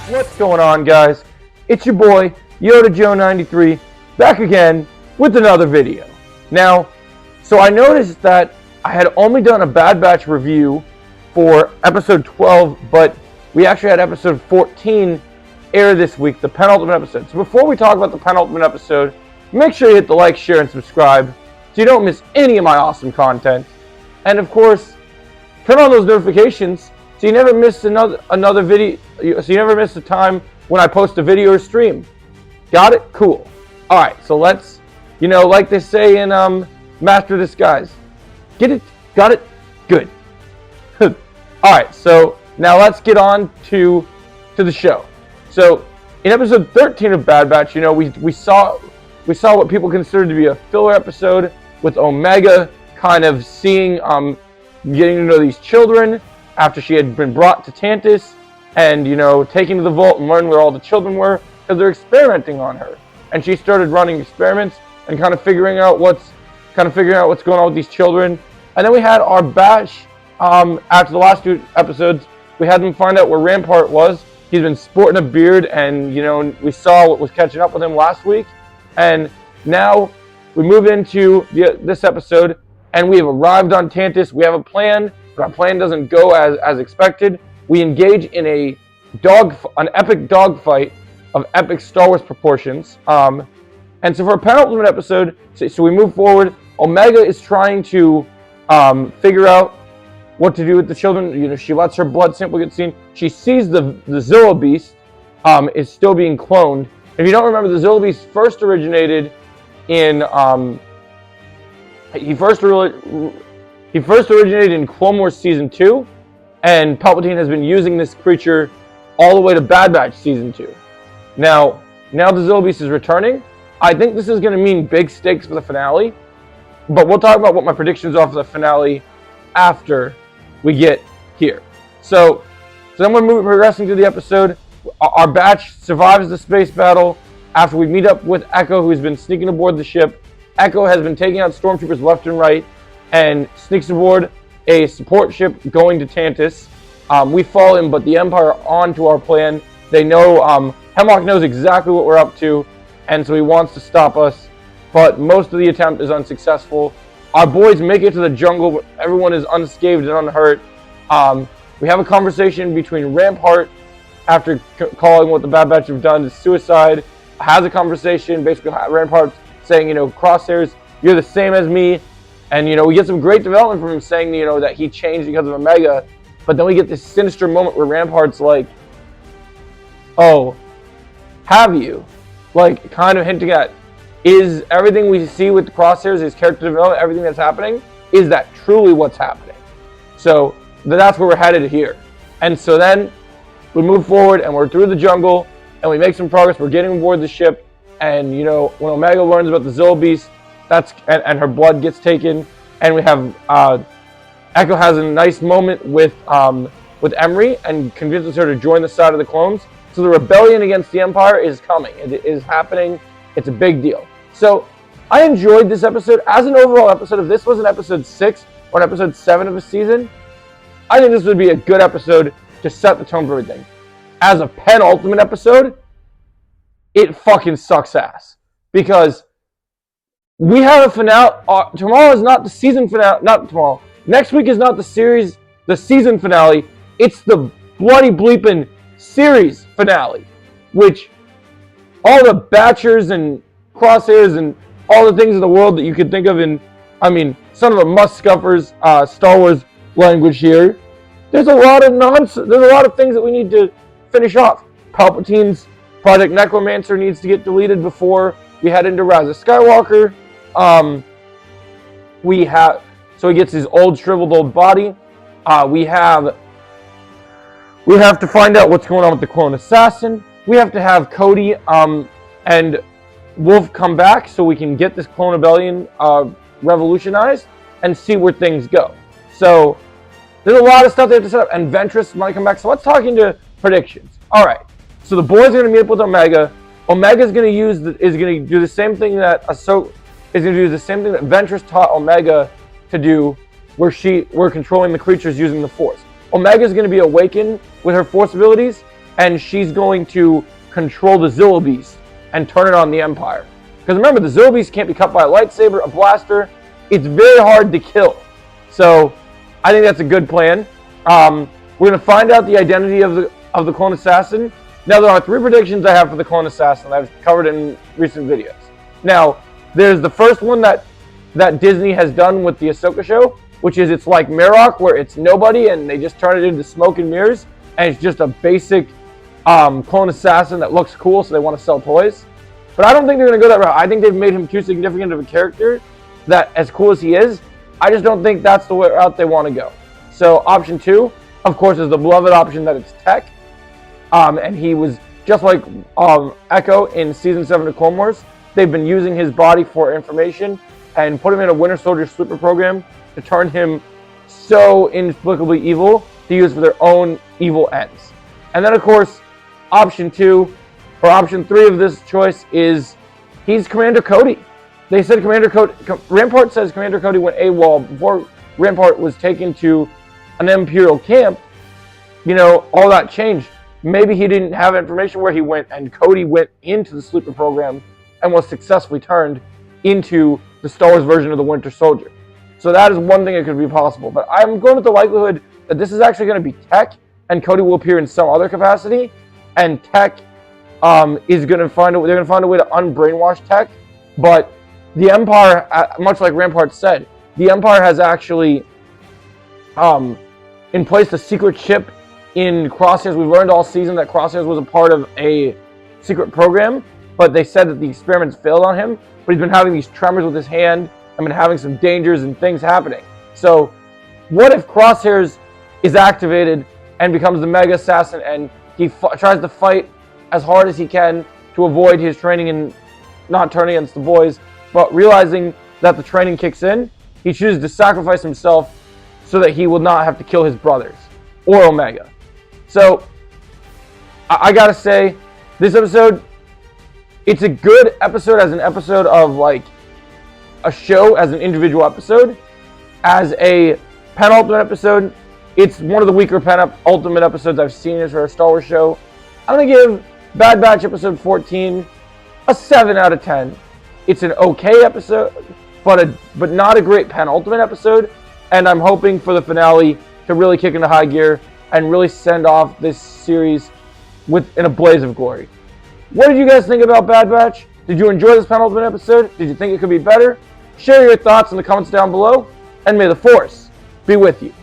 What's going on, guys? It's your boy, Yoda Joe 93, back again with another video. Now, so I noticed that I had only done a Bad Batch review for episode 12, but we actually had episode 14 air this week, the penultimate episode. So before we talk about the penultimate episode, make sure you hit the like, share, and subscribe so you don't miss any of my awesome content. And of course, turn on those notifications so you never miss another video, so you never miss the time when I post a video or stream. Got it? Cool. Alright, so let's, like they say in Master of Disguise. Get it? Got it? Good. Alright, so now let's get on to the show. So, in episode 13 of Bad Batch, we saw what people considered to be a filler episode with Omega kind of seeing, getting to know these children after she had been brought to Tantus and, taken to the vault and learned where all the children were because they're experimenting on her. And she started running experiments and kind of figuring out what's going on with these children. And then we had our batch, after the last two episodes, we had them find out where Rampart was. He's been sporting a beard and, we saw what was catching up with him last week. And now we move into this episode and we have arrived on Tantus. We have a plan, but our plan doesn't go as expected. We engage in an epic dogfight of epic Star Wars proportions. And so for a penultimate episode, so we move forward. Omega is trying to figure out what to do with the children. She lets her blood sample get seen. She sees the Zilla Beast is still being cloned. If you don't remember, the Zilla Beast first originated in he first originated in Clone Wars Season 2, and Palpatine has been using this creature all the way to Bad Batch Season 2. Now the Zilla Beast is returning. I think this is going to mean big stakes for the finale, but we'll talk about what my predictions are for the finale after we get here. So then we're progressing through the episode. Our batch survives the space battle after we meet up with Echo, who's been sneaking aboard the ship. Echo has been taking out stormtroopers left and right and sneaks aboard a support ship going to Tantus. We follow him, but the Empire onto our plan. They know, Hemlock knows exactly what we're up to, and so he wants to stop us, but most of the attempt is unsuccessful. Our boys make it to the jungle, but everyone is unscathed and unhurt. We have a conversation between Rampart, after calling what the Bad Batch have done is suicide, has a conversation, basically Rampart saying, Crosshairs, you're the same as me. And, we get some great development from him saying, that he changed because of Omega. But then we get this sinister moment where Rampart's like, oh, have you? Like, kind of hinting at, is everything we see with the Crosshairs, his character development, everything that's happening, is that truly what's happening? So, that's where we're headed here. And so then, we move forward and we're through the jungle and we make some progress. We're getting aboard the ship, and when Omega learns about the Zilla Beast, and her blood gets taken, and we have Echo has a nice moment with Emery and convinces her to join the side of the clones. So the rebellion against the Empire is coming. It is happening. It's a big deal. So I enjoyed this episode as an overall episode. If this was an episode 6 or an episode 7 of a season, I think this would be a good episode to set the tone for everything. As a penultimate episode, it fucking sucks ass. Because we have a finale. Tomorrow is not the season finale. Not tomorrow. Next week is not the season finale. It's the bloody bleeping series finale. Which all the Batchers and Crosshairs and all the things in the world that you could think of some of the must-scuffers, Star Wars language here. There's a lot of nonsense. There's a lot of things that we need to finish off. Palpatine's Project Necromancer needs to get deleted before we head into Rise of Skywalker. So he gets his old shriveled old body. We have to find out what's going on with the clone assassin. We have to have Cody and Wolf come back so we can get this clone rebellion revolutionized and see where things go. So there's a lot of stuff they have to set up, and Ventress might come back. So let's talk into predictions. All right. So the boys are going to meet up with Omega. Omega is going to do the same thing that Ventress taught Omega to do, where we're controlling the creatures using the Force. Omega is going to be awakened with her Force abilities, and she's going to control the Zilla Beast and turn it on the Empire. Because remember, the Zilla Beast can't be cut by a lightsaber, a blaster. It's very hard to kill. So I think that's a good plan. We're going to find out the identity of the clone assassin. Now, there are 3 predictions I have for the clone assassin that I've covered in recent videos. Now, there's the first one that Disney has done with the Ahsoka show, which is it's like Marok, where it's nobody and they just turn it into smoke and mirrors, and it's just a basic clone assassin that looks cool, so they want to sell toys. But I don't think they're going to go that route. I think they've made him too significant of a character that, as cool as he is, I just don't think that's the route they want to go. So option 2, of course, is the beloved option that it's Tech. And he was just like Echo in Season 7 of Clone Wars. They've been using his body for information and put him in a Winter Soldier sleeper program to turn him so inexplicably evil to use for their own evil ends. And then, of course, option 2, or option 3 of this choice is he's Commander Cody. They said Commander Cody, Rampart says Commander Cody went AWOL before Rampart was taken to an Imperial camp. You know, all that changed. Maybe he didn't have information where he went, and Cody went into the sleeper program and was successfully turned into the Star Wars version of the Winter Soldier. So that is one thing that could be possible. But I'm going with the likelihood that this is actually going to be Tech, and Cody will appear in some other capacity, and Tech is going to find a way. They're going to find a way to unbrainwash Tech. But the Empire, much like Rampart said, the Empire has actually in place a secret chip in Crosshairs. We've learned all season that Crosshairs was a part of a secret program, but they said that the experiments failed on him. But he's been having these tremors with his hand and been having some dangers and things happening. So what if Crosshairs is activated and becomes the Mega Assassin, and he tries to fight as hard as he can to avoid his training and not turning against the boys, but realizing that the training kicks in, he chooses to sacrifice himself so that he will not have to kill his brothers or Omega. So I gotta say, this episode, it's a good episode as an episode of like a show, as an individual episode. As a penultimate episode, it's one of the weaker penultimate episodes I've seen as for a Star Wars show. I'm gonna give Bad Batch episode 14 a 7 out of 10. It's an okay episode, but not a great penultimate episode. And I'm hoping for the finale to really kick into high gear and really send off this series in a blaze of glory. What did you guys think about Bad Batch? Did you enjoy this penultimate episode? Did you think it could be better? Share your thoughts in the comments down below, and may the Force be with you.